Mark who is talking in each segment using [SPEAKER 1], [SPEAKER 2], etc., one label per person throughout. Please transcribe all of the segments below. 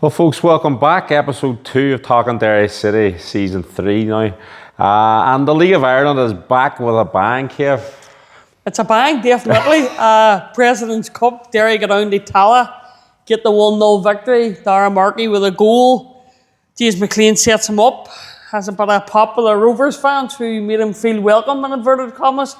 [SPEAKER 1] Well, folks, welcome back. Episode 2 of Talking Derry City, Season 3 now. And the League of Ireland is back with a bang, Kev.
[SPEAKER 2] It's a bang, definitely. President's Cup, Derry go down to Tala, get the 1-0 victory. Darragh Markey with a goal. James McClean sets him up. Has a bit of popular Rovers fans who made him feel welcome, in inverted commas.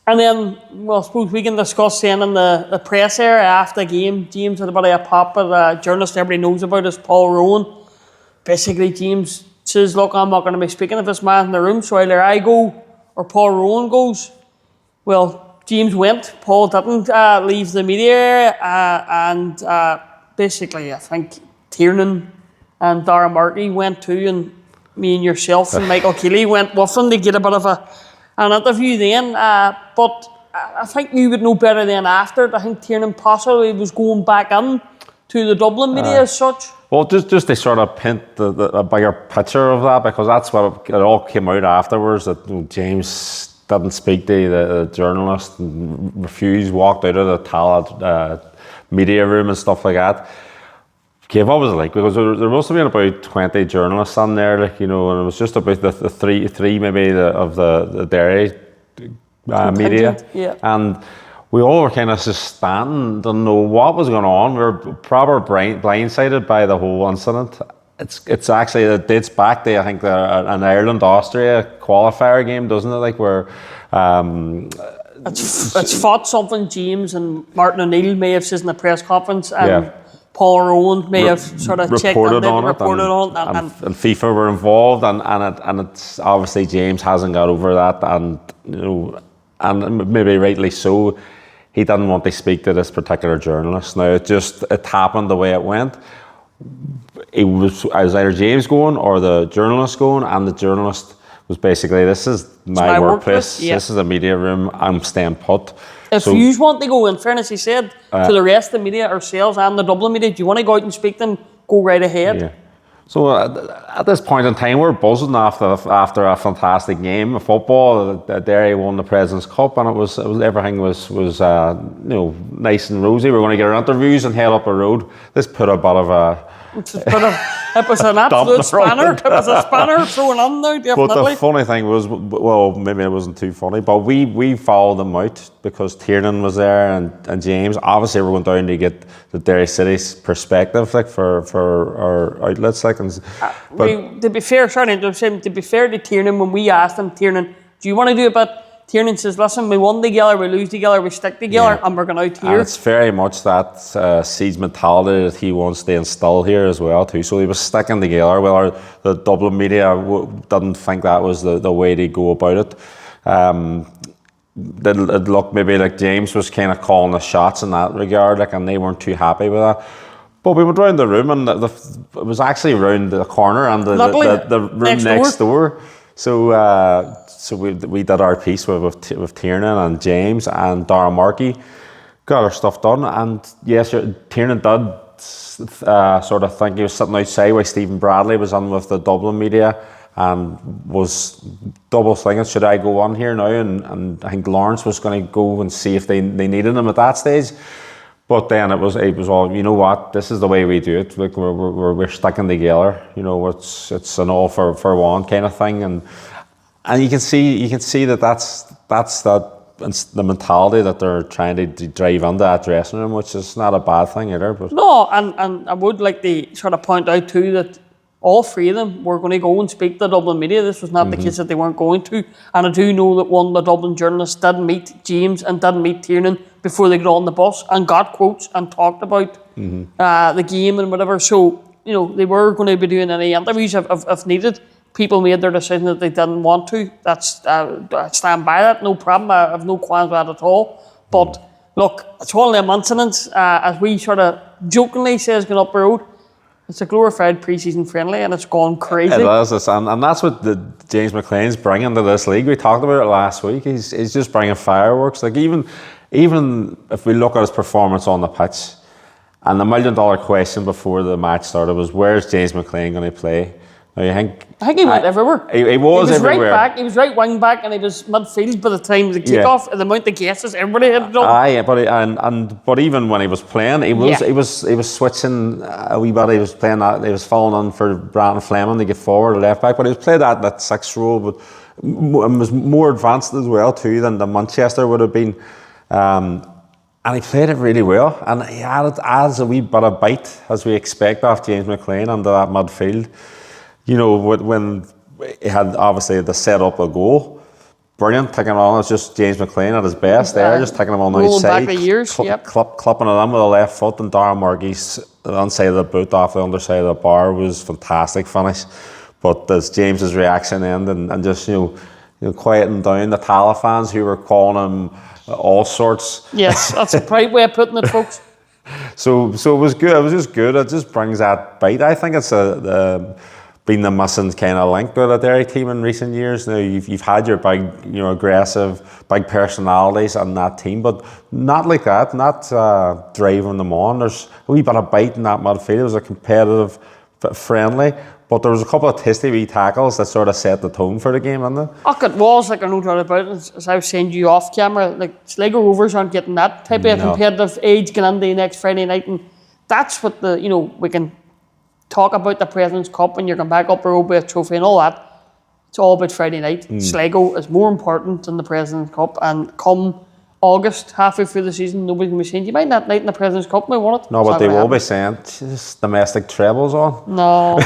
[SPEAKER 2] And then, well, I suppose we can discuss then in the press area after the game. James had a bit of a pop with a journalist everybody knows about is Paul Rowan. Basically, James says, look, I'm not going to be speaking of this man in the room, so either I go or Paul Rowan goes. Well, James went. Paul didn't leave the media area. And basically, I think Tiernan and Darragh Markey went too, and me and yourself and Michael Keeley went with them to get a bit of an interview then. But I think you would know better than after it. I think Tiernan possibly was going back in to the Dublin media as such.
[SPEAKER 1] Well, just to sort of paint the bigger picture of that, because that's what it all came out afterwards, that James didn't speak to the journalist and refused, walked out of the Tala media room and stuff like that. Okay, what was it like? Because there must have been about 20 journalists on there, like, you know, and it was just about the three maybe of the Derry media.
[SPEAKER 2] Yeah.
[SPEAKER 1] And we all were kind of just standing, didn't know what was going on. We were proper blindsided by the whole incident. It's actually, it dates back to, I think, an Ireland-Austria qualifier game, doesn't it? Like, where...
[SPEAKER 2] It's fought something James and Martin O'Neill may have said in the press conference, and Paul Rowan may have sort of
[SPEAKER 1] reported on it, and FIFA were involved, and it's obviously James hasn't got over that, and you know, and maybe rightly so. He didn't want to speak to this particular journalist. Now it happened the way it went. It was either James going or the journalist going, and the journalist was basically, this is my workplace.
[SPEAKER 2] Yeah.
[SPEAKER 1] This is a media room. I'm staying put.
[SPEAKER 2] If you want to go, in fairness, he said to the rest of the media, ourselves and the Dublin media, do you want to go out and speak to them? Go right ahead.
[SPEAKER 1] Yeah. So at this point in time, we're buzzing after a fantastic game of football. Derry won the President's Cup, and it was everything was you know, nice and rosy. We're going to get our interviews and head up a road. This put a bit of a...
[SPEAKER 2] It was an absolute spanner. It was a spanner thrown on there, definitely.
[SPEAKER 1] But the funny thing was, well, maybe it wasn't too funny, but we followed them out because Tiernan was there and James. Obviously, we're going down to get the Derry City's perspective, like for our outlets, like.
[SPEAKER 2] To be fair, to be fair to Tiernan, when we asked him, Tiernan, do you want to do it? But Tiernan says, listen, we won together, we lose together, we stick together, and we're going out here.
[SPEAKER 1] And it's very much that siege mentality that he wants to instill here as well too. So he was sticking together. Well, the Dublin media didn't think that was the way to go about it. It looked maybe like James was kind of calling the shots in that regard, like, and they weren't too happy with that. But we went round the room, and it was actually round the corner and the room next door. So we did our piece with Tiernan and James and Darragh Markey, got our stuff done, and yes, Tiernan did sort of think he was sitting outside while Stephen Bradley was on with the Dublin media and was double thinking, should I go on here now? And I think Lawrence was going to go and see if they needed him at that stage. But then it was all, you know what, this is the way we do it. Like we're sticking together. You know, it's an all for one kind of thing, and you can see that's the mentality that they're trying to drive into that dressing room, which is not a bad thing either. But
[SPEAKER 2] no, and I would like to sort of point out too that all three of them were going to go and speak to the Dublin media. This was not the case that they weren't going to. And I do know that one of the Dublin journalists did meet James and did meet Tiernan before they got on the bus and got quotes and talked about the game and whatever. So, you know, they were going to be doing any interviews if needed. People made their decision that they didn't want to. That's I stand by that, no problem. I have no qualms with that at all. But look, it's one of them incidents, as we sort of jokingly says going up the road, it's a glorified pre-season friendly and it's gone crazy.
[SPEAKER 1] It is, and that's what James McClean's bringing to this league. We talked about it last week. He's just bringing fireworks. Like even if we look at his performance on the pitch, and the $1 million question before the match started was, where's James McClean going to play? I
[SPEAKER 2] think he went everywhere.
[SPEAKER 1] He was
[SPEAKER 2] He was
[SPEAKER 1] everywhere.
[SPEAKER 2] right back. He was right wing back, and he was midfield by the time the kickoff. And the amount of guesses everybody had done.
[SPEAKER 1] Aye, but even when he was playing, he was switching a wee bit. He was playing that. He was falling on for Brandon Fleming to get forward or left back. But he was playing that 6 role, but was more advanced as well too than the Manchester would have been. And he played it really well, and he added as a wee bit of bite as we expect off James McClean under that midfield. You know, when he had obviously the set up a goal, brilliant, taking it on. It's just James McClean at his best there, just taking him on the outside,
[SPEAKER 2] back the years,
[SPEAKER 1] clipping it in with the left foot, and Darren Markey's inside of the boot off the underside of the bar was fantastic finish. But there's James's reaction end and just you know quieting down the Tala fans who were calling him all sorts.
[SPEAKER 2] Yes, that's a right way of putting it, folks.
[SPEAKER 1] So it was good. It was just good. It just brings that bite. I think it's been the missing kind of link with the Derry team in recent years. Now you've had your big, aggressive, big personalities on that team, but not like that. Not driving them on. There's a wee bit of bite in that midfield. It was a competitive, friendly. But there was a couple of tasty wee tackles that sort of set the tone for the game, didn't they?
[SPEAKER 2] It was, like, I no doubt about it. As I was saying to you off camera, like, Sligo Rovers aren't getting that type of competitive edge going into next Friday night. And that's what we can talk about the President's Cup when you're going back up the with a trophy and all that. It's all about Friday night. Sligo is more important than the President's Cup. And come August, halfway through the season, nobody's going to be saying, do you mind that night in the President's Cup? We won it.
[SPEAKER 1] No, but they will be saying, just domestic trebles on.
[SPEAKER 2] No,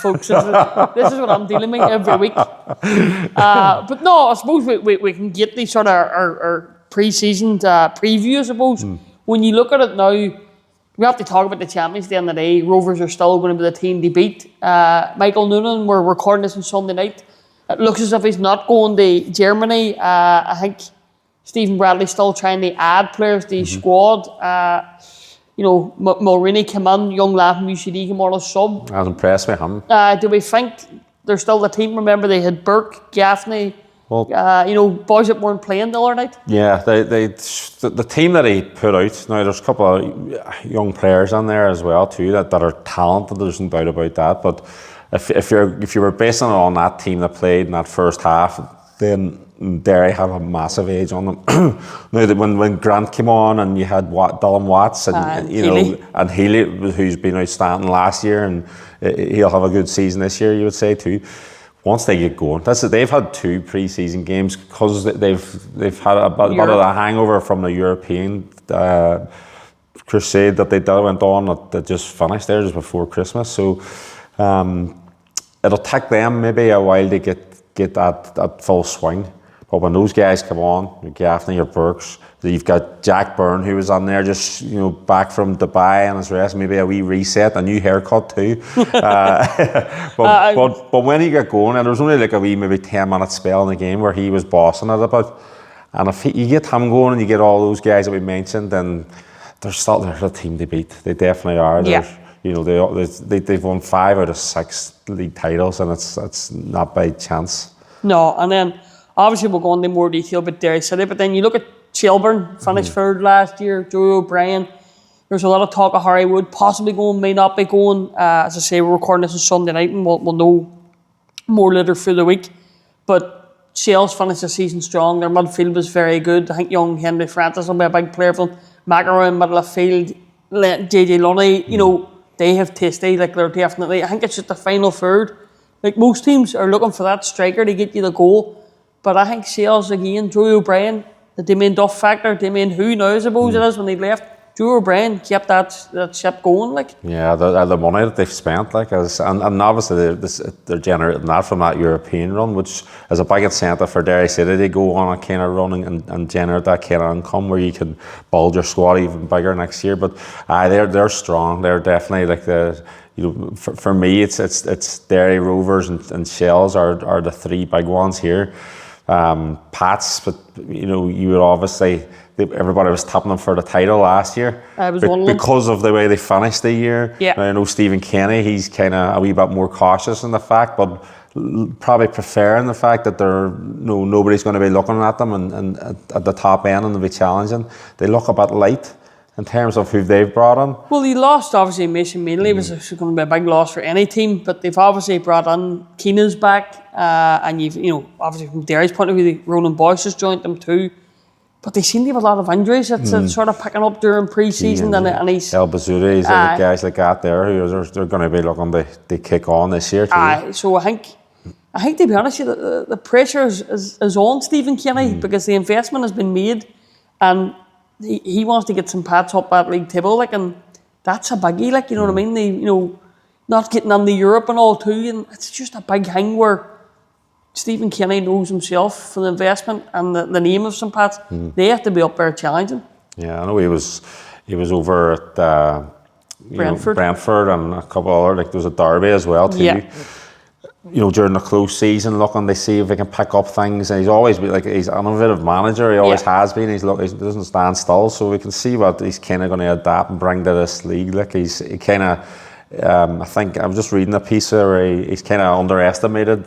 [SPEAKER 2] folks. This is what I'm dealing with every week. But no, I suppose we can get these sort of our pre-season preview, I suppose. When you look at it now, we have to talk about the champions at the end of the day. Rovers are still going to be the team to beat. Michael Noonan, we're recording this on Sunday night. It looks as if he's not going to Germany. I think Stephen Bradley's still trying to add players to his squad. Mulroney came in, young lad from UCD came on as sub.
[SPEAKER 1] I was impressed with him.
[SPEAKER 2] Do we think they're still the team? Remember, they had Burke, Gaffney,
[SPEAKER 1] well,
[SPEAKER 2] boys that weren't playing the other night.
[SPEAKER 1] Yeah, the team that he put out. Now there's a couple of young players on there as well too that are talented. There's no doubt about that. But if you were basing it on that team that played in that first half, then Derry have a massive edge on them. Now, when Grant came on and you had Dylan Watts and Healy, who's been outstanding last year, and he'll have a good season this year, you would say too. Once they get going, they've had 2 pre-season games because they've had a bit of a hangover from the European crusade that they went on that just finished there just before Christmas. So it'll take them maybe a while to get that full swing. But when those guys come on, your Gaffney, your Burks, you've got Jack Byrne who was on there just back from Dubai and his rest, maybe a wee reset, a new haircut too. But when he got going, and there was only like a wee maybe 10-minute spell in the game where he was bossing it a bit. And if you get him going and you get all those guys that we mentioned, then they're the team to beat. They definitely are. They've won 5 out of 6 league titles, and it's not by chance.
[SPEAKER 2] No, and then obviously we'll go into more detail about Derry City, but then you look at Shelburne, finished third last year, Joey O'Brien. There's a lot of talk of Harry Wood possibly going, may not be going. As I say, we're recording this on Sunday night and we'll know more later through the week. But Shels finished the season strong. Their midfield was very good. I think young Henry Francis will be a big player for them. McElroy in middle of field, JJ Lunny, they have tasty. Like, they're definitely, I think it's just the final third. Like, most teams are looking for that striker to get you the goal. But I think Shels again, Joey O'Brien, the Damien Duff factor, Damien who now I suppose it is when they left. Joey O'Brien kept that ship going, like. Yeah,
[SPEAKER 1] the money that they've spent, like, and obviously they're generating that from that European run, which is a big incentive for Derry City to go on a kind of running and generate that kind of income where you can build your squad even bigger next year. But they're strong. They're definitely like for me, it's Derry, Rovers, and Shels are the 3 big ones here. Pats, but you would obviously, everybody was tapping them for the title last year.
[SPEAKER 2] I was one of them.
[SPEAKER 1] Because of the way they finished the year.
[SPEAKER 2] Yeah.
[SPEAKER 1] I know Stephen Kenny, he's kind of a wee bit more cautious in the fact, but probably preferring the fact that nobody's going to be looking at them and at the top end and they'll be challenging. They look a bit light. in terms of who they've brought in.
[SPEAKER 2] Well, he lost obviously Mason Mainley, was going to be a big loss for any team, but they've obviously brought in Keena's back, and obviously from Derry's point of view, Ronan Boyce has joined them too. But they seem to have a lot of injuries that's sort of picking up during pre-season, and he's
[SPEAKER 1] El Bazouris, guys like that there, who they're going to be looking to kick on this year too.
[SPEAKER 2] So I think to be honest, the pressure is on Stephen Kenny because the investment has been made, and he wants to get some pads up at league table, and that's a biggie, you know what I mean? They, not getting into Europe and all too, and it's just a big thing where Stephen Kenny knows himself for the investment and the name of some pads. They have to be up there challenging.
[SPEAKER 1] Yeah, I know he was over at Brentford and a couple other, there was a Derby as well too.
[SPEAKER 2] Yeah.
[SPEAKER 1] During the close season, looking to see if he can pick up things, and he's always been he's an innovative manager. He always has been. He doesn't stand still, so we can see what he's kind of going to adapt and bring to this league. He kind of, I think I was just reading a piece where he's kind of underestimated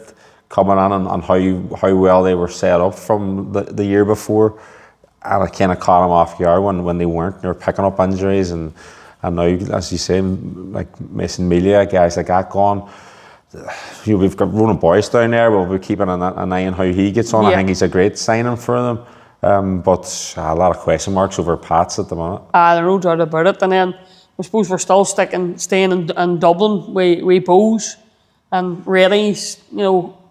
[SPEAKER 1] coming on and how well they were set up from the year before, and it kind of caught him off guard when they weren't. They were picking up injuries, and now, as you say, like Mason Melia, guys like that gone. We've got Ronan Boyce down there. We'll be keeping an eye on how he gets on. I think he's a great signing for them. But a lot of question marks over Pats at the moment.
[SPEAKER 2] There's no doubt about it. And then I suppose we're still staying in Dublin with Bowes and Reddy's.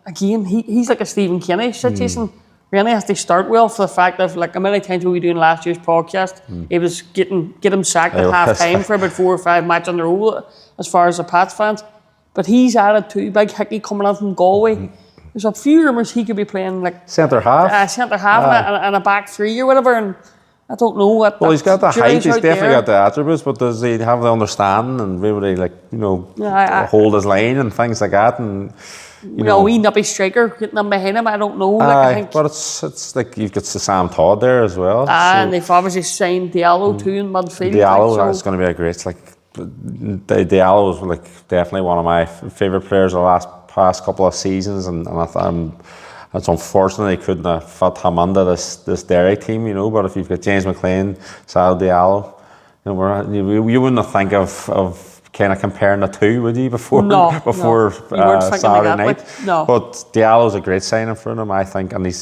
[SPEAKER 2] Again, he's like a Stephen Kenny situation. Really has to start well for the fact of how many times were we doing last year's podcast? He was get him sacked at half time for about 4 or 5 matches in a row as far as the Pats fans. But he's added to Big Hickey coming in from Galway. There's a few rumours he could be playing
[SPEAKER 1] centre half,
[SPEAKER 2] and a back three or whatever. And I don't know what.
[SPEAKER 1] Well, he's got the height. He's definitely got the attributes, but does he have the understanding and maybe hold his line and things like that? And
[SPEAKER 2] wee nippy striker getting them behind him. I don't know. I think.
[SPEAKER 1] But it's like you've got Sam Todd there as well.
[SPEAKER 2] And they've obviously signed Diallo too in midfield.
[SPEAKER 1] Diallo is going to be a great Diallo is definitely one of my favourite players of the past couple of seasons, and it's unfortunate they couldn't have fit him under this Derry team, But if you've got James McClean, Sal Diallo, you wouldn't think of kind of comparing the two, would you? Before Saturday night.
[SPEAKER 2] No.
[SPEAKER 1] But Diallo's a great signing for them, I think, and he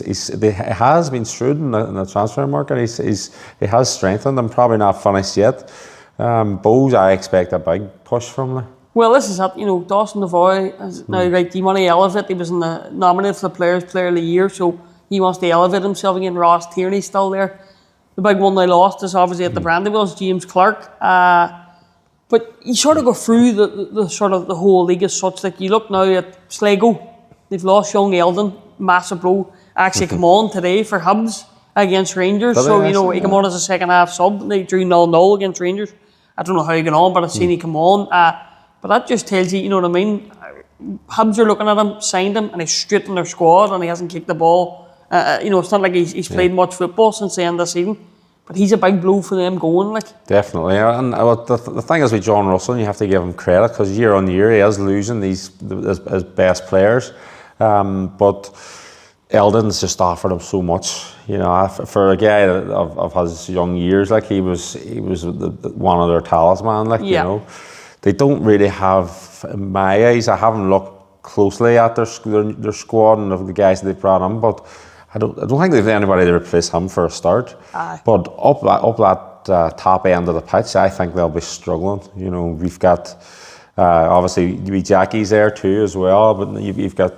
[SPEAKER 1] has been shrewd in the transfer market. He has strengthened them. Probably not finished yet. Bowes, I expect a big push from them.
[SPEAKER 2] Well, this is it. Dawson Devoy is now he want to elevate. He was nominated for the Player of the Year, so he wants to elevate himself again. Ross Tierney's still there. The big one they lost is obviously at the Brandywells, James Clark. But you sort of go through the whole league as such. You look now at Sligo, they've lost young Eldon, massive blow. Actually come on today for Hibs against Rangers. He came on as a second half sub. They drew 0-0 against Rangers. I don't know how he got on, but I've seen he come on. But that just tells you, what I mean? Hibs are looking at him, signed him, and he's straight in their squad, and he hasn't kicked the ball. It's not like he's played much football since the end of the season. But he's a big blow for them going,
[SPEAKER 1] Definitely. And the thing is with John Russell, you have to give him credit, because year on year he is losing his best players. But Eldon's just offered him so much, for a guy of his young years, he was one of their talisman, They don't really have, in my eyes, I haven't looked closely at their squad and of the guys that they brought in, but I don't think they've anybody to replace him for a start.
[SPEAKER 2] Aye.
[SPEAKER 1] But up that top end of the pitch, I think they'll be struggling. We've got obviously Jackie's there too as well, but you've got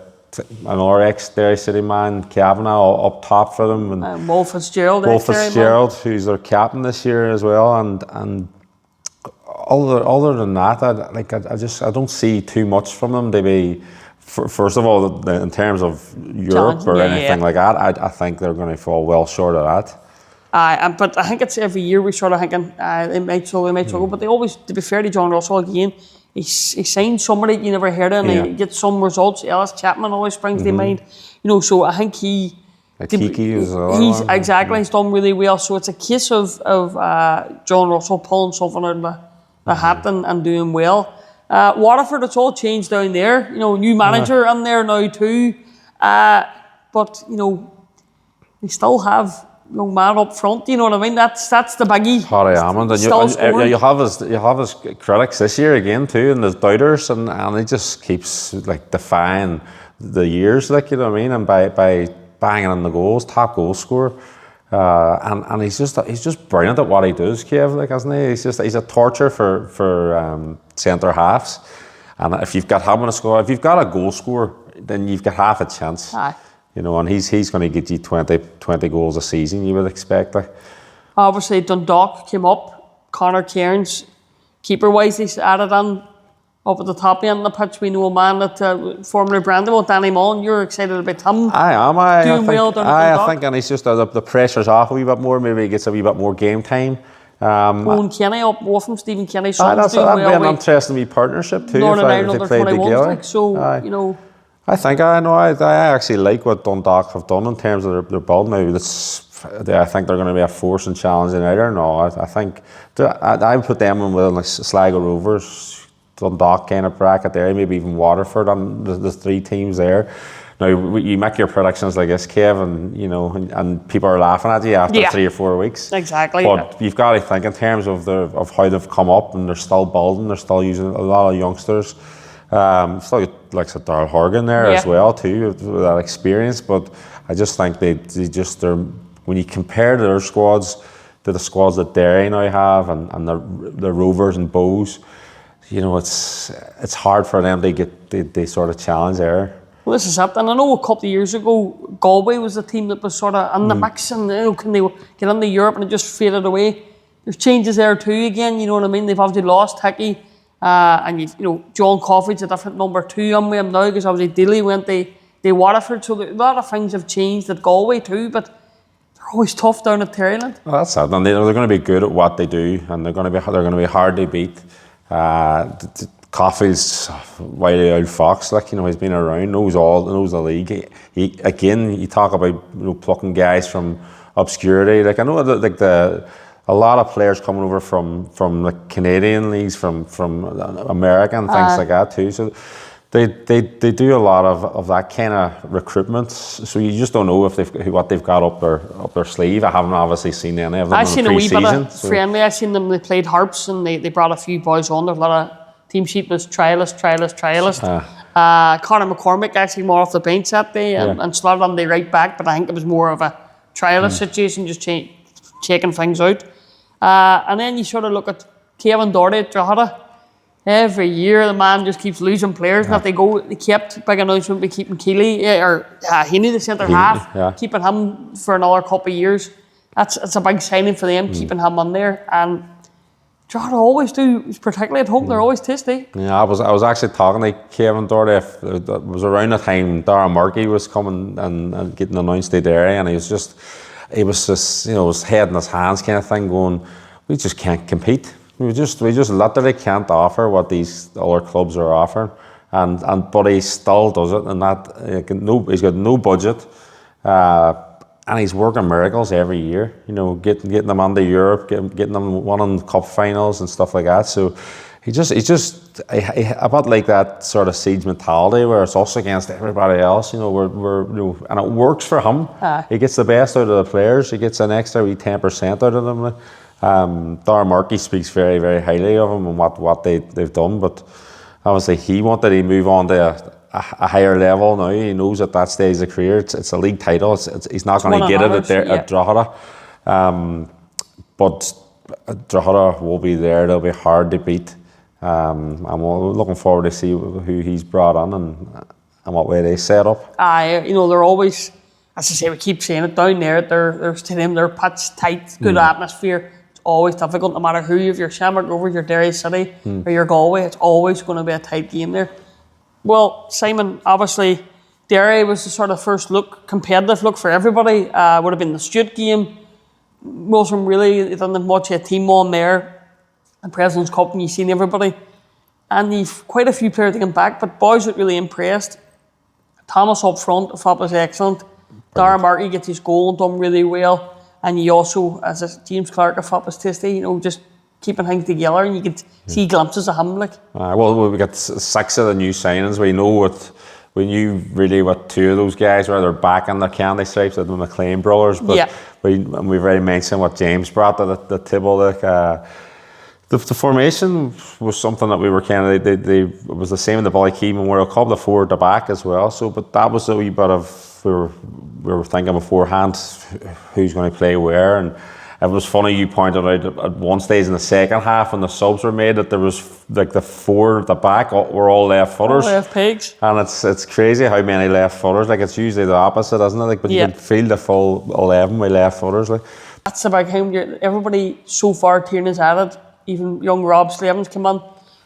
[SPEAKER 1] another ex-Derry City man, Kavanagh, up top for them, and
[SPEAKER 2] Will Fitzgerald,
[SPEAKER 1] who's their captain this year as well, and other than that, I don't see too much from them. They be first of all, in terms of Europe or anything like that, I think they're going to fall well short of that.
[SPEAKER 2] But I think it's every year we sort of thinking they might struggle, but they always, to be fair to John Russell again, he signed somebody you never heard of, and he gets some results. Ellis Chapman always springs to mind, so I think
[SPEAKER 1] Kiki is
[SPEAKER 2] he's done really well. So it's a case of John Russell pulling something out of the hat and doing well. Waterford, it's all changed down there. New manager in there now too. But they still have young man up front. You know what I mean? That's the biggie.
[SPEAKER 1] Harry Hammond, and you have his critics this year again too, and his doubters, and he just keeps like defying the years, like, you know what I mean, and by banging in the goals, top goal scorer, and he's just brilliant at what he does, Kev, like, isn't he? He's a torture for centre halves, and if you've got him in a score, if you've got a goal scorer, then you've got half a chance.
[SPEAKER 2] Aye.
[SPEAKER 1] You know, and he's going to get you 20 goals a season, you would expect. Like.
[SPEAKER 2] Obviously, Dundalk came up. Conor Cairns, keeper-wise, he's added on up at the top end of the pitch. We know a man that formerly branded with Danny Mullen. You're excited about him.
[SPEAKER 1] I am. I think, and he's just the pressure's off a wee bit more. Maybe he gets a wee bit more game time.
[SPEAKER 2] Owen Kenny up with him, Stephen Kenny.
[SPEAKER 1] That'd be an interesting wee partnership too.
[SPEAKER 2] Northern
[SPEAKER 1] if
[SPEAKER 2] Ireland
[SPEAKER 1] they played together.
[SPEAKER 2] Like, so, you know.
[SPEAKER 1] I think I actually like what Dundalk have done in terms of their build. Now, I think they're going to be a force and challenge in either. No, I think I would put them in with like Sligo Rovers, Dundalk kind of bracket there, maybe even Waterford on the three teams there. Now, you make your predictions like this, Kev, and you know, and people are laughing at you after 3 or 4 weeks.
[SPEAKER 2] Exactly.
[SPEAKER 1] But you've got to think in terms of how they've come up, and they're still building. They're still using a lot of youngsters. Still like Daryl Horgan there as well too, with that experience. But I just think they're when you compare their squads to the squads that Derry now have, and the Rovers and Bows, you know, it's hard for them to get they sort of challenge there.
[SPEAKER 2] Well, this is it, and I know a couple of years ago, Galway was the team that was sort of in the mix, and you know, can they get into Europe, and it just faded away. There's changes there too. Again, you know what I mean. They've obviously lost Hickey. And you know, John Coffey's a different number 2 on with him now, because obviously Dilly went to Waterford, so a lot of things have changed at Galway too, but they're always tough down at Tiernan.
[SPEAKER 1] Well, that's it, and they're going to be good at what they do, and they're going to be hard to beat. Coffey's wily old fox, like, you know, he's been around, knows the league. He again, you talk about, you know, plucking guys from obscurity. Like, I know that, like, a lot of players coming over from the Canadian leagues, from America and things like that too. So they do a lot of that kind of recruitment. So you just don't know what they've got up their sleeve. I haven't obviously seen any of them.
[SPEAKER 2] I've seen a wee bit of
[SPEAKER 1] so.
[SPEAKER 2] friendly. I've seen them. They played harps, and they brought a few boys on. There's a lot of team sheet was trialist. Conor McCormick actually more off the bench that day, and slotted on the right back. But I think it was more of a trialist situation, just checking things out. And then you sort of look at Kevin Doherty at Drogheda. Every year the man just keeps losing players, and if they kept big announcement by keeping Keeley or Heaney, the centre half, keeping him for another couple of years. It's a big signing for them, keeping him on there. And Drogheda always do, particularly at home, they're always tasty.
[SPEAKER 1] Yeah, I was actually talking to Kevin Doherty. It was around the time Darren Markey was coming and getting announced to Derry, and he was just, you know, his head in his hands kind of thing, going, we just can't compete. We just literally can't offer what these other clubs are offering, but he still does it, and that he's got no budget, and he's working miracles every year. You know, getting them onto Europe, getting them winning cup finals and stuff like that. So he's just a bit like that sort of siege mentality where it's us against everybody else. You know, and it works for him. He gets the best out of the players. He gets an extra 10% out of them. Darren Markey speaks very, very highly of him and what they've done, but obviously he wanted to move on to a higher level now. He knows at that stage of the career it's a league title. He's not going to get it at Drogheda, but Drogheda will be there. They'll be hard to beat, and we're looking forward to see who he's brought on and what way they set up.
[SPEAKER 2] You know, they're always, as I say, we keep saying it down there. They're pitch tight, good atmosphere. Always difficult, no matter who you have, your Shamrock Rovers, your Derry City, or your Galway, it's always going to be a tight game there. Well, Simon, obviously, Derry was the sort of first competitive look for everybody. Would have been the Stewart game. Wasn't really, didn't have much of a team on there. The President's Cup, and you've seen everybody. And you've quite a few players to come back, but boys that really impressed. Thomas up front, I thought was excellent. Darren Markey gets his goal and done really well. And you also, as James Clark, I thought was tasty, you know, just keeping things together, and you could see glimpses of him. Like,
[SPEAKER 1] well, we got 6 of the new signings. We know we knew really what two of those guys were. They're back in their candy stripes, the McClean brothers. But we've already mentioned what James brought to the table. Like, the formation was something that we were kind of, it was the same in the Ballykeeman World Cup, the four at the back as well. So, but that was a wee bit of, we were thinking beforehand who's going to play where. And it was funny, you pointed out at one stage in the second half when the subs were made that there was like the four at the back were all left footers.
[SPEAKER 2] All left pigs.
[SPEAKER 1] And it's crazy how many left footers. Like, it's usually the opposite, isn't it? Like, but you can feel the full 11 with left footers. Like,
[SPEAKER 2] that's the big thing. Everybody so far, Tiernan's added, even young Rob Slavin's come in.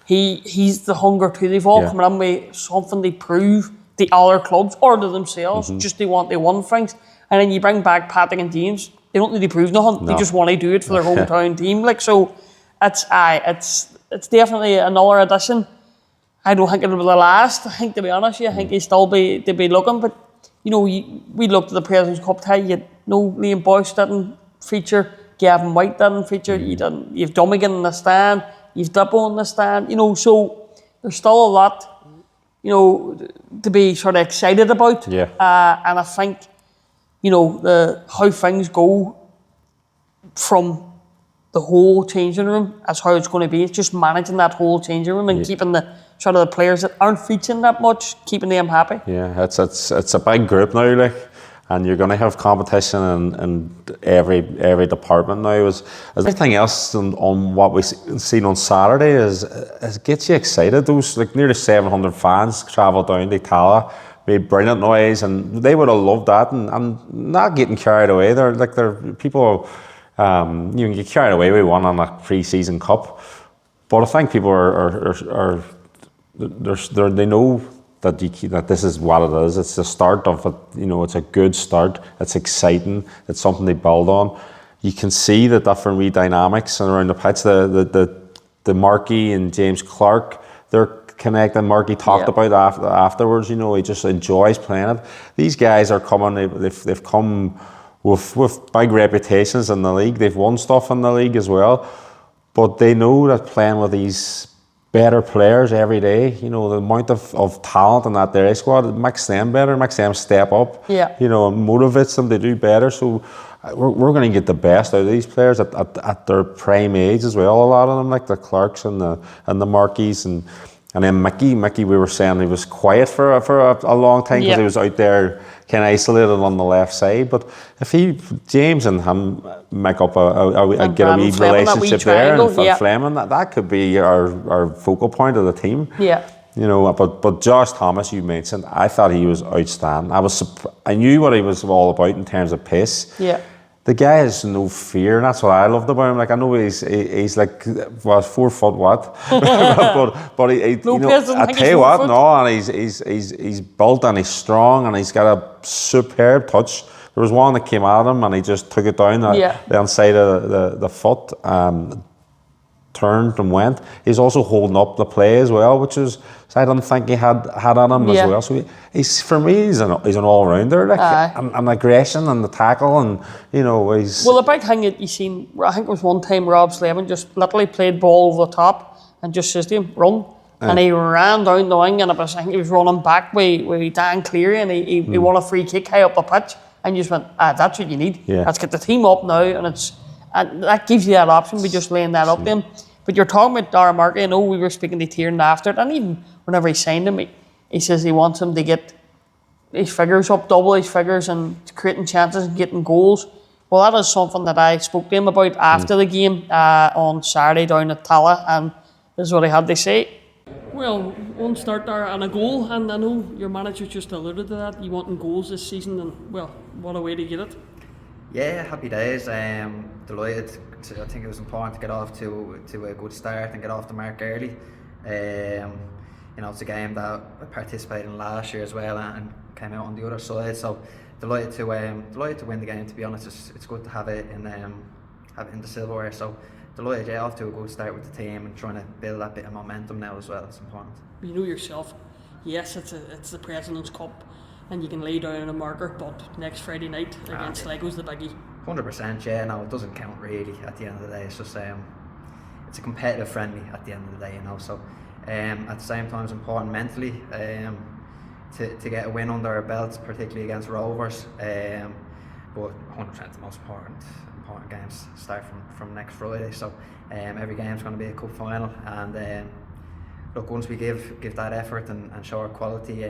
[SPEAKER 2] He's the hunger too. They've all come in with something to prove to other clubs or to themselves. Just they want things. And then you bring back Patrick and James. They don't need to prove nothing. No. They just want to do it for their hometown team. Like, so it's definitely another addition. I don't think it'll be the last. I think, to be honest, I think they'll be looking. But you know, we looked at the President's Cup tie. Liam Boyce didn't feature. Gavin White didn't feature. You've Dummigan in the stand. You've Dippo in the stand. You know, so there's still a lot, you know, to be sort of excited about.
[SPEAKER 1] Yeah.
[SPEAKER 2] And I think, you know, how things go from the whole changing room as how it's going to be. It's just managing that whole changing room and keeping the sort of the players that aren't featuring that much, keeping them happy.
[SPEAKER 1] Yeah, it's a big group now, like, and you're going to have competition in every department now. Everything else on what we've seen on Saturday is gets you excited. Those like nearly 700 fans travelled down to Tala, made brilliant noise, and they would have loved that. And not getting carried away. They're people. You can get carried away with one on a pre-season cup, but I think people they know that this is what it is. It's the start of it. You know, it's a good start. It's exciting. It's something they build on. You can see the different dynamics around the pitch. The Markey and James Clark, they're connecting. Markey talked about afterwards. You know, he just enjoys playing it. These guys are coming. They've come with big reputations in the league. They've won stuff in the league as well, but they know that playing with these better players every day, you know, the amount of talent in that Derry squad, it makes them better, makes them step up, you know, and motivates them to do better. So we're going to get the best out of these players at their prime age as well, a lot of them, like the Clarks and the Markeys and then Mickey, we were saying he was quiet for a long time because he was out there kind of isolated on the left side. But if James and him make up get a wee relationship there, and Fleming, that could be our focal point of the team.
[SPEAKER 2] Yeah.
[SPEAKER 1] You know, but Josh Thomas, you mentioned, I thought he was outstanding. I knew what he was all about in terms of pace.
[SPEAKER 2] Yeah.
[SPEAKER 1] The guy has no fear, and that's what I loved about him. Like, I know he's like 4 foot what, but he you know, I tell you what, and he's built and he's strong and he's got a superb touch. There was one that came at him and he just took it down the inside of the foot, turned and went. He's also holding up the play as well, which is, I don't think he had on him as well. So he's for me, he's an all-rounder, like, and aggression and the tackle, and you know, he's.
[SPEAKER 2] Well, the big thing that you seen, I think it was one time Rob Slavin just literally played ball over the top and just says to him, run. And he ran down the wing, and I think he was running back with Dan Cleary, and he won a free kick high up the pitch, and you just went, that's what you need. Let's get the team up now, and that gives you that option. We just laying that up then. But you're talking about Darragh Markey. I know we were speaking to Tiernan after it, and even whenever he signed him, he says he wants him to get his figures up, double his figures, and creating chances and getting goals. Well, that is something that I spoke to him about after the game on Saturday down at Tala, and this is what he had to say. Well, one start there and a goal, and I know your manager just alluded to that. You wanting goals this season, and well, what a way to get it.
[SPEAKER 3] Yeah, happy days. Delighted. I think it was important to get off to a good start and get off the mark early. You know, it's a game that I participated in last year as well and came out on the other side. So delighted to win the game. To be honest, it's good to have it in the silverware. So delighted, off to a good start with the team and trying to build that bit of momentum now as well. It's important. You
[SPEAKER 2] know yourself. Yes, it's the President's Cup, and you can lay down a marker, but next Friday night against Sligo's the biggie.
[SPEAKER 3] 100%, yeah. No, it doesn't count really at the end of the day. It's just it's a competitive friendly at the end of the day, you know. So at the same time, it's important mentally to get a win under our belts, particularly against Rovers. But 100% the most important games start from next Friday. So every game's going to be a cup final, and look, once we give that effort and show our quality,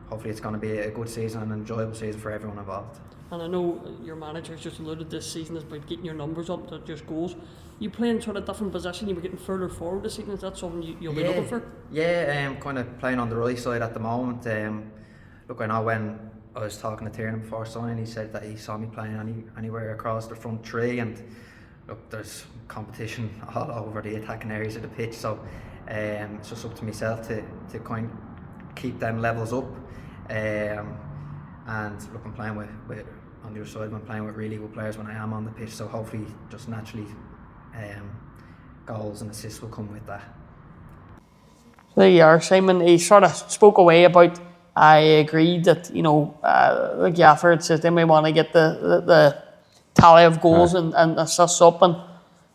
[SPEAKER 3] hopefully it's going to be a good season and an enjoyable season for everyone involved.
[SPEAKER 2] And I know your manager's just alluded this season is about getting your numbers up, not just goals. You playing sort of different position, you were getting further forward this season, is that something you'll be looking for?
[SPEAKER 3] Yeah, kind of playing on the right side at the moment. Look, I know when I was talking to Tiernan before signing, he said that he saw me playing anywhere across the front three, and look, there's competition all over the attacking areas of the pitch, so it's just up to myself to kind of keep them levels up. And look, I'm playing with on the other side, I'm playing with really good players when I am on the pitch, so hopefully just naturally goals and assists will come with that.
[SPEAKER 2] There you are, Simon. He sort of spoke away about, I agreed that, the gaffer had said they may want to get the tally of goals and assists up, and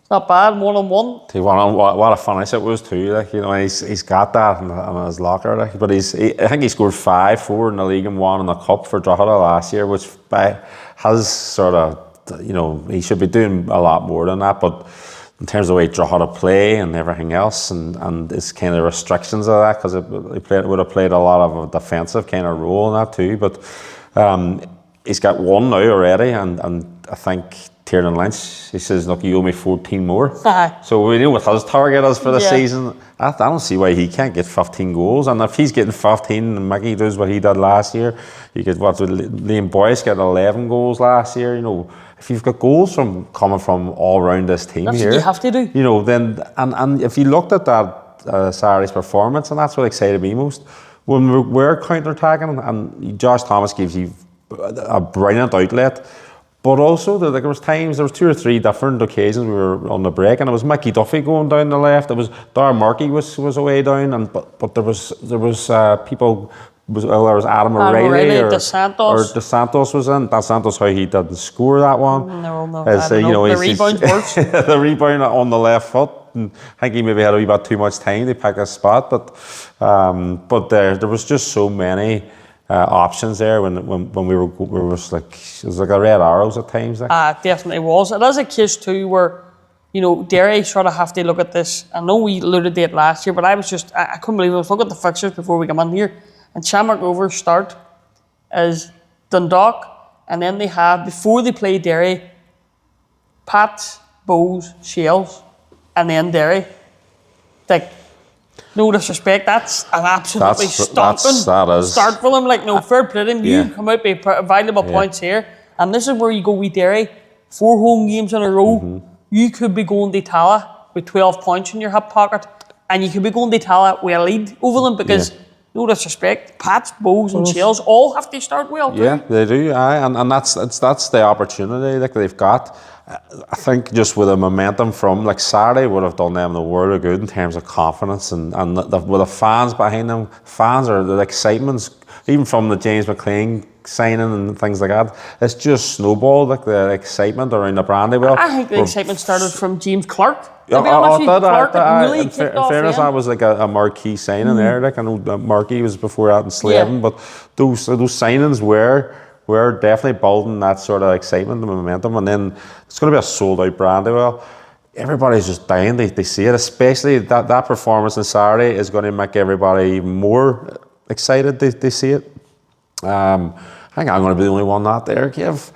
[SPEAKER 2] it's not bad, 1-on-1.
[SPEAKER 1] What a finish it was too. He's got that in his locker. But I think he scored 4 in the league and 1 in the cup for Drogheda last year, which has sort of, he should be doing a lot more than that. But in terms of the way Drogheda play and everything else, and it's kind of restrictions of that, because it would have played a lot of a defensive kind of role in that too. But he's got 1 now already, and I think Tiernan Lynch, he says, look, you owe me 14 more. So we know what his target is for the season. I don't see why he can't get 15 goals. And if he's getting 15 and Mickey does what he did last year, you get Liam Boyce got 11 goals last year. If you've got goals coming from all around this team
[SPEAKER 2] that's
[SPEAKER 1] here,
[SPEAKER 2] what you have to do.
[SPEAKER 1] Then and if you looked at that Saturday's performance, and that's what excited me most, when we're counter-attacking, and Josh Thomas gives you a brilliant outlet. But also, there was 2 or 3 different occasions we were on the break, and it was Mickey Duffy going down the left. It was Darren Markey was away down, but there was people. There was Adam O'Reilly or
[SPEAKER 2] Dos Santos.
[SPEAKER 1] Or Dos Santos was in. Dos Santos, how he didn't score that one.
[SPEAKER 2] No.
[SPEAKER 1] The
[SPEAKER 2] rebound's worse.
[SPEAKER 1] The rebound on the left foot. And I think he maybe had a wee bit too much time to pick a spot, but there was just so many options there when we were just like, it was like a red arrows at times.
[SPEAKER 2] It definitely was. It is a case too where, Derry sort of have to look at this. I know we alluded to it last year, but I couldn't believe it. I was looking at the fixtures before we came in here, and Shamrock Rovers start as Dundalk, and then they have, before they play Derry, Pats, Bows, Shells, and then Derry. Like, no disrespect, that's an absolutely stomping start for them. Fair play to them. You come out with valuable points here, and this is where you go with Derry. 4 home games in a row. Mm-hmm. You could be going to Tala with 12 points in your hip pocket, and you could be going to Tala with a lead over them, because no disrespect, Pats, Bows and Shells all have to start well too.
[SPEAKER 1] Yeah, they do, and that's the opportunity that they've got. I think just with the momentum from Saturday would have done them the world of good in terms of confidence, and with the fans behind them, the excitement, even from the James McClean signing and things like that, it's just snowballed, the excitement around the Brandywell.
[SPEAKER 2] I think the excitement started from James Clark. To be honest with you, Clark really kicked off. In fairness,
[SPEAKER 1] that was like a marquee signing there. I know Marquee was before that in Slaven, but those signings were definitely building that sort of excitement and momentum. And then it's going to be a sold-out Brandywell. Everybody's just dying. They see it, especially that performance on Saturday is going to make everybody even more excited. They see it. I think I'm going to be the only one not there, Kev.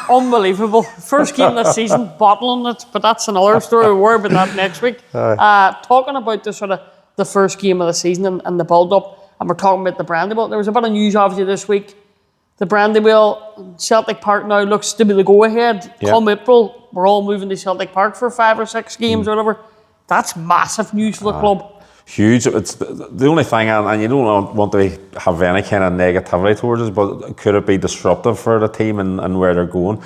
[SPEAKER 2] Unbelievable. First game of the season, bottling it, but that's another story. We'll worry about that next week. Talking about the first game of the season and the build-up, and we're talking about the Brandywell. There was a bit of news, obviously, this week. The Brandywell, Celtic Park now looks to be the go-ahead. Yep. Come April, we're all moving to Celtic Park for 5 or 6 games or whatever. That's massive news for the club.
[SPEAKER 1] Huge. It's the only thing, and you don't want to have any kind of negativity towards it, but could it be disruptive for the team and where they're going?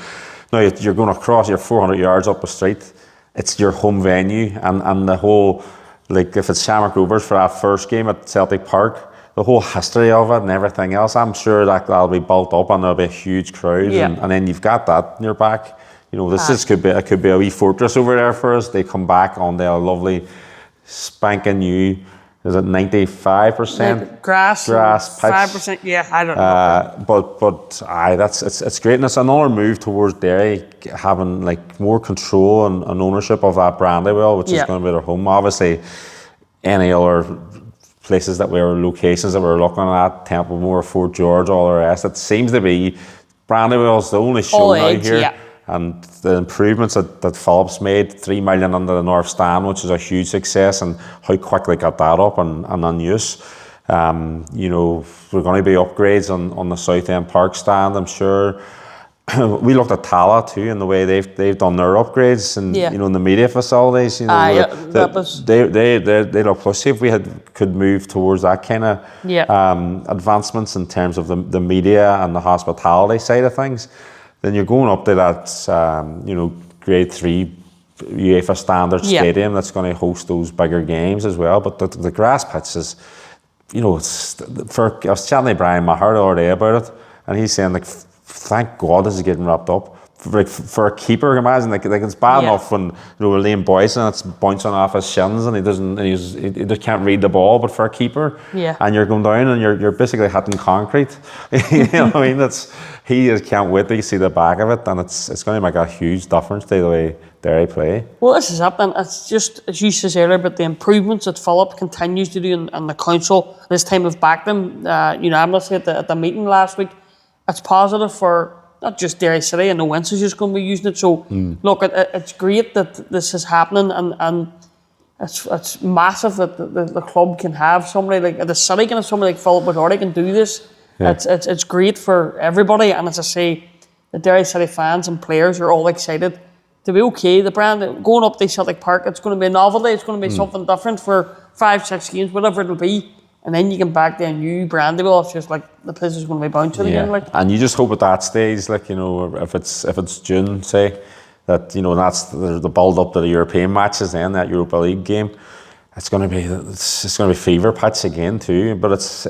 [SPEAKER 1] Now, you're going across your 400 yards up the street. It's your home venue, and the whole, if it's Shamrock Rovers for that first game at Celtic Park, the whole history of it and everything else, I'm sure that'll be built up and there'll be a huge crowd, and then you've got that in your back. This could be a wee fortress over there for us. They come back on their lovely spanking new Is it 95%
[SPEAKER 2] grass
[SPEAKER 1] pitch?
[SPEAKER 2] 5%? Yeah, I don't know.
[SPEAKER 1] But it's great, and it's another move towards Derry having like more control and ownership of that Brandywell, which is going to be their home. Obviously, any other places locations that we were looking at, Templemore, Fort George, all the rest, it seems to be Brandywell's the only show now here.
[SPEAKER 2] Yeah.
[SPEAKER 1] And the improvements that Phillips made, 3 million under the North Stand, which is a huge success, and how quickly got that up and on use. You know, we're going to be upgrades on the South End Park stand, I'm sure. We looked at Tala too, and the way they've done their upgrades, and you know, in the media facilities. You know, they look plus. See if we could move towards that kind of advancements in terms of the media and the hospitality side of things. Then you're going up to that, you know, Grade 3 UEFA standard stadium that's going to host those bigger games as well. But the grass pitch is, you know, I was chatting to Brian Maher the other day about it, and he's saying, like, thank God this is getting wrapped up. For a keeper, imagine, like it's bad enough when, you know, we're Liam Boyce and it's bouncing off his shins and he just can't read the ball. But for a keeper, and you're going down and you're basically hitting concrete. You know what I mean? He just can't wait to see the back of it, and it's going to make a huge difference to the way Derry play.
[SPEAKER 2] Well, this is up, and it's just, as you said earlier, but the improvements that Philip continues to do, and the council this time have backed them unanimously at the meeting last week. It's positive for not just Derry City, and the Winster's just going to be using it. So look, it's great that this is happening, and it's massive that the club can have somebody like the city can have somebody like Philip Woodhardy can do this. Yeah. It's great for everybody, and as I say, the Derry City fans and players are all excited to be okay. The brand going up to Celtic Park, it's going to be a novelty. It's going to be something different for 5-6 games, whatever it'll be. And then you can back the new Brandywell. It's just like the place is going to be bouncing again. Like,
[SPEAKER 1] and you just hope at that stage, like, you know, if it's June, say, that, you know, that's the build up to the European matches, then that Europa League game, it's going to be fever pitch again too. But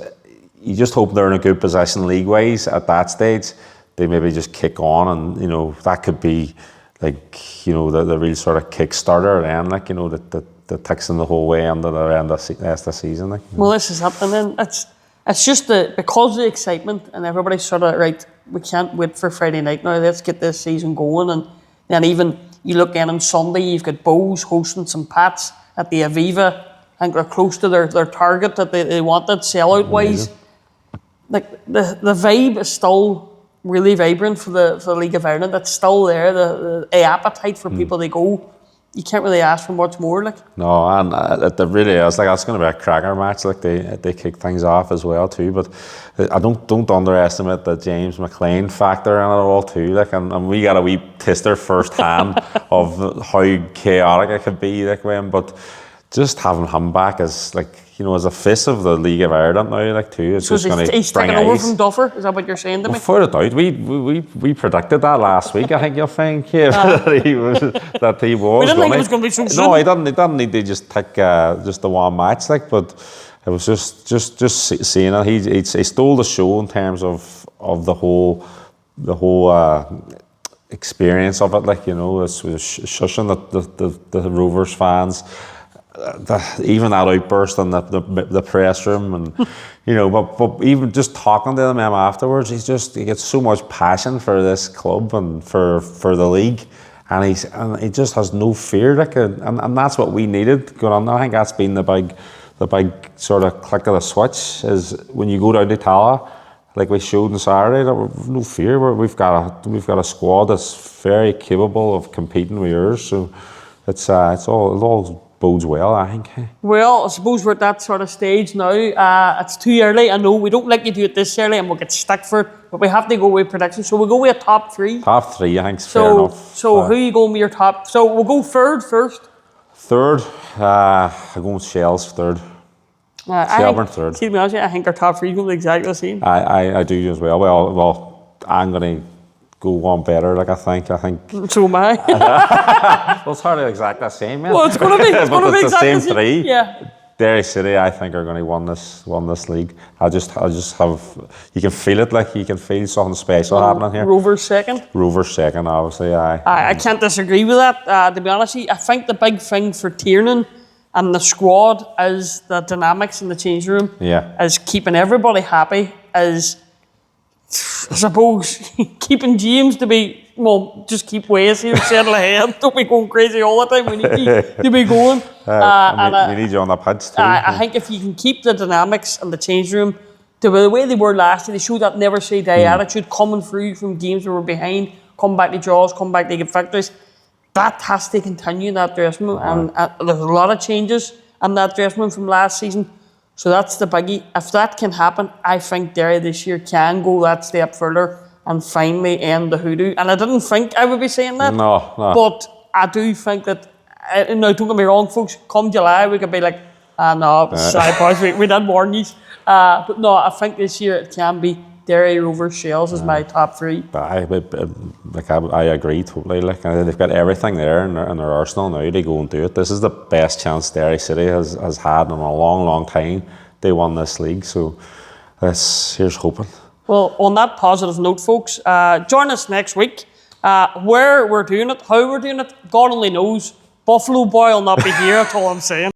[SPEAKER 1] you just hope they're in a good position league wise at that stage. They maybe just kick on, and, you know, that could be like, you know, the real sort of kickstarter then, like, you know, that takes them the whole way under the end of the season. Like.
[SPEAKER 2] Well, this is up, and then it's just because of the excitement, and everybody's sort of, right, we can't wait for Friday night now, let's get this season going. And then even you look in on Sunday, you've got Bows hosting St. Pat's at the Aviva. I think they're close to their target that they wanted sellout wise. Like the vibe is still really vibrant for the League of Ireland. It's still there, the appetite for people to go. You can't really ask for much more, like. No,
[SPEAKER 1] and it really is. Like, that's going to be a cracker match. Like, they kick things off as well too. But I don't underestimate the James McClean factor in it all too. Like, and we got a wee taster firsthand of how chaotic it could be. Like, but just having him back as, like, you know, as a face of the League of Ireland now, like, too, it's just going to
[SPEAKER 2] he's taking over from Duffer. Is that what you're saying to me?
[SPEAKER 1] Without a doubt, we predicted that last week. I think you'll think, that he was.
[SPEAKER 2] We didn't think it was going to be so soon.
[SPEAKER 1] No, he didn't need to just take just the one match, like, but it was just seeing it. He stole the show in terms of the whole experience of it. Like, you know, it was shushing the Rovers fans. Even that outburst in the press room, and you know, but even just talking to them afterwards, he gets so much passion for this club and for the league, and he just has no fear, like, and that's what we needed going on. I think that's been the big sort of click of the switch, is when you go down to Tala, like we showed on Saturday, that we've no fear. We've got a squad that's very capable of competing with yours, so it all bodes well, I think.
[SPEAKER 2] Well, I suppose we're at that sort of stage now. It's too early. I know we don't like you do it this early, and we'll get stuck for it, but we have to go with predictions. So we'll go with a top three.
[SPEAKER 1] Top three, I think, is fair enough.
[SPEAKER 2] So who are you going with your top? So we'll go third first.
[SPEAKER 1] Third, I'm going with Shells third. Shelburne third.
[SPEAKER 2] To be honest, I think our top three is going to be exactly the same.
[SPEAKER 1] I do as well. Well, I'm going to go one better, like, I think.
[SPEAKER 2] So am I.
[SPEAKER 1] Well, it's hardly exactly the same, man.
[SPEAKER 2] Well, it's going to be. It's going to be exactly
[SPEAKER 1] the same three.
[SPEAKER 2] Yeah.
[SPEAKER 1] Derry City, I think, are going to win this league. I'll just have. You can feel it, like, you can feel something special happening here.
[SPEAKER 2] Rovers second.
[SPEAKER 1] Rovers second, obviously.
[SPEAKER 2] I can't disagree with that. To be honest, I think the big thing for Tiernan And the squad is the dynamics in the changing room.
[SPEAKER 1] Yeah.
[SPEAKER 2] Is keeping everybody happy. Is, I suppose, keeping James to be, well, just keep ways here, settle ahead. Don't be going crazy all the time. We need you to be going.
[SPEAKER 1] We need you on the pitch too.
[SPEAKER 2] I think if you can keep the dynamics in the change room to the way they were last year, they showed that never say die attitude coming through from games where we're behind, come back to draws, come back to get victories. That has to continue in that dressing room, and there's a lot of changes in that dressing room from last season. So that's the biggie. If that can happen, I think Derry this year can go that step further and finally end the hoodoo. And I didn't think I would be saying that.
[SPEAKER 1] No.
[SPEAKER 2] But I do think that, now don't get me wrong, folks, come July we could be like, no, sorry boys, we did warn you. But no, I think this year it can be Derry, Rovers, Shells is my top three.
[SPEAKER 1] But I agree totally. Like, they've got everything there in their arsenal now to go and do it. This is the best chance Derry City has had in a long, long time. They won this league, so here's hoping.
[SPEAKER 2] Well, on that positive note, folks, join us next week. Where we're doing it, how we're doing it, God only knows. Buffalo Boy will not be here, that's all I'm saying.